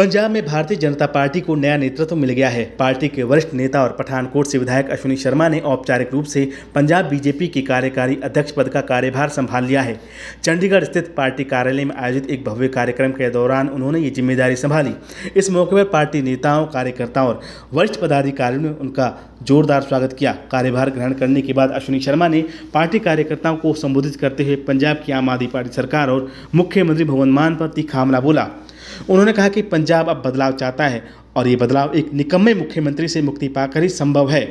पंजाब में भारतीय जनता पार्टी को नया नेतृत्व मिल गया है। पार्टी के वरिष्ठ नेता और पठानकोट से विधायक अश्विनी शर्मा ने औपचारिक रूप से पंजाब बीजेपी के कार्यकारी अध्यक्ष पद का कार्यभार संभाल लिया है। चंडीगढ़ स्थित पार्टी कार्यालय में आयोजित एक भव्य कार्यक्रम के दौरान उन्होंने ये जिम्मेदारी संभाली। इस मौके पर पार्टी नेताओं, कार्यकर्ताओं और वरिष्ठ पदाधिकारियों ने उनका जोरदार स्वागत किया। कार्यभार ग्रहण करने के बाद अश्विनी शर्मा ने पार्टी कार्यकर्ताओं को संबोधित करते हुए पंजाब की आम आदमी पार्टी सरकार और मुख्यमंत्री भगवंत मान पर तीखा हमला बोला। उन्होंने कहा कि पंजाब अब बदलाव चाहता है और ये बदलाव एक निकम्मे मुख्यमंत्री से मुक्ति पाकर ही संभव है।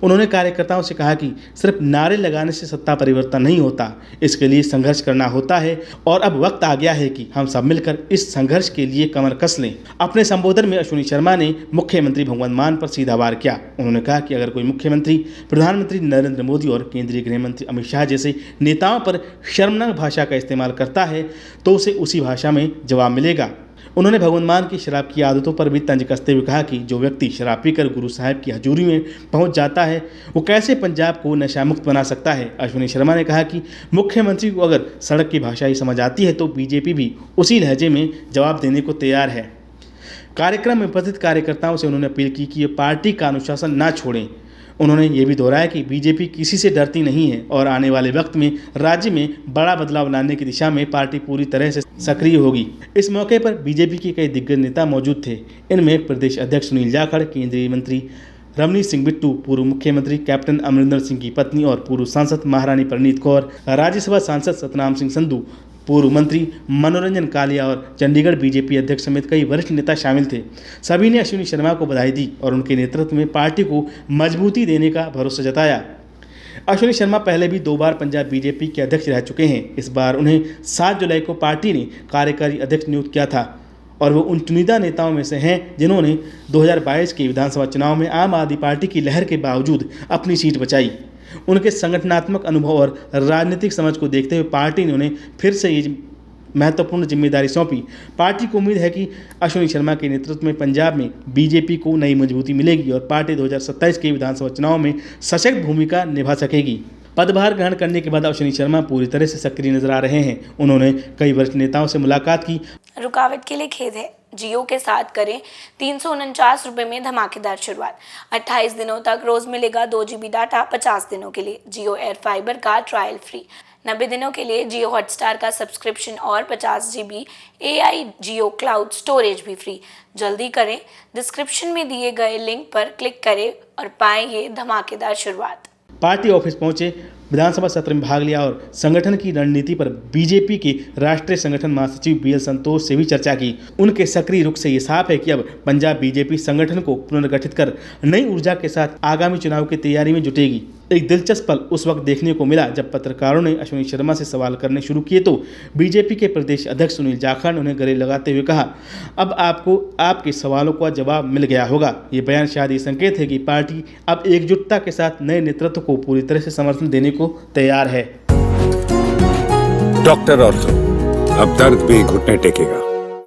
उन्होंने कार्यकर्ताओं से कहा कि सिर्फ नारे लगाने से सत्ता परिवर्तन नहीं होता, इसके लिए संघर्ष करना होता है और अब वक्त आ गया है कि हम सब मिलकर इस संघर्ष के लिए कमर कस लें। अपने संबोधन में अश्विनी शर्मा ने मुख्यमंत्री भगवंत मान पर सीधा वार किया। उन्होंने कहा कि अगर कोई मुख्यमंत्री प्रधानमंत्री नरेंद्र मोदी और केंद्रीय गृह मंत्री अमित शाह जैसे नेताओं पर शर्मनाक भाषा का इस्तेमाल करता है तो उसे उसी भाषा में जवाब मिलेगा। उन्होंने भगवंत मान की शराब की आदतों पर भी तंज कसते हुए कहा कि जो व्यक्ति शराब पीकर गुरु साहब की हजूरी में पहुंच जाता है वो कैसे पंजाब को नशा मुक्त बना सकता है। अश्विनी शर्मा ने कहा कि मुख्यमंत्री को अगर सड़क की भाषा ही समझ आती है तो बीजेपी भी उसी लहजे में जवाब देने को तैयार है। कार्यक्रम में उपस्थित कार्यकर्ताओं से उन्होंने अपील की कि ये पार्टी का अनुशासन ना छोड़ें। उन्होंने ये भी दोहराया कि बीजेपी किसी से डरती नहीं है और आने वाले वक्त में राज्य में बड़ा बदलाव लाने की दिशा में पार्टी पूरी तरह से सक्रिय होगी। इस मौके पर बीजेपी के कई दिग्गज नेता मौजूद थे। इनमें प्रदेश अध्यक्ष सुनील जाखड़, केंद्रीय मंत्री रमनीत सिंह बिट्टू, पूर्व मुख्यमंत्री कैप्टन अमरिंदर सिंह की पत्नी और पूर्व सांसद महारानी परनीत कौर, राज्यसभा सांसद सतनाम सिंह संधू, पूर्व मंत्री मनोरंजन कालिया और चंडीगढ़ बीजेपी अध्यक्ष समेत कई वरिष्ठ नेता शामिल थे। सभी ने अश्विनी शर्मा को बधाई दी और उनके नेतृत्व में पार्टी को मजबूती देने का भरोसा जताया। अश्विनी शर्मा पहले भी 2 बार पंजाब बीजेपी के अध्यक्ष रह चुके हैं। इस बार उन्हें 7 जुलाई को पार्टी ने कार्यकारी अध्यक्ष नियुक्त किया था और वो उन चुनिंदा नेताओं में से हैं जिन्होंने 2022 के विधानसभा चुनाव में आम आदमी पार्टी की लहर के बावजूद अपनी सीट बचाई। उनके संगठनात्मक अनुभव और राजनीतिक समझ को देखते हुए पार्टी ने उन्हें फिर से ये महत्वपूर्ण जिम्मेदारी सौंपी। पार्टी को उम्मीद है कि अश्विनी शर्मा के नेतृत्व में पंजाब में बीजेपी को नई मजबूती मिलेगी और पार्टी 2027 के विधानसभा चुनाव में सशक्त भूमिका निभा सकेगी। पदभार ग्रहण करने के बाद अश्विनी शर्मा पूरी तरह से सक्रिय नजर आ रहे हैं। उन्होंने कई वरिष्ठ नेताओं से मुलाकात की। रुकावट के लिए खेद है। जियो के साथ करें 349 रुपये में धमाकेदार शुरुआत। 28 दिनों तक रोज मिलेगा 2 GB डाटा 50 दिनों के लिए। जियो एयर फाइबर का ट्रायल फ्री। 90 दिनों के लिए जियो हॉटस्टार का सब्सक्रिप्शन और 50 GB AI जियो क्लाउड स्टोरेज भी फ्री। जल्दी करें, डिस्क्रिप्शन में दिए गए लिंक पर क्लिक करें और पाएं ये धमाकेदार शुरुआत। पार्टी ऑफिस पहुंचे, विधानसभा सत्र में भाग लिया और संगठन की रणनीति पर बीजेपी के राष्ट्रीय संगठन महासचिव BL संतोष से भी चर्चा की। उनके सक्रिय रुख से ये साफ है कि अब पंजाब बीजेपी संगठन को पुनर्गठित कर नई ऊर्जा के साथ आगामी चुनाव की तैयारी में जुटेगी। एक दिलचस्प पल उस वक्त देखने को मिला जब पत्रकारों ने अश्विनी शर्मा से सवाल करने शुरू किए तो बीजेपी के प्रदेश अध्यक्ष सुनील जाखड़ ने उन्हें गले लगाते हुए कहा, अब आपको आपके सवालों का जवाब मिल गया होगा। ये बयान शायद ये संकेत है कि पार्टी अब एकजुटता के साथ नए नेतृत्व को पूरी तरह से समर्थन देने को तैयार है। डॉक्टर ऑर्थो, अब दर्द भी घुटने टेकेगा।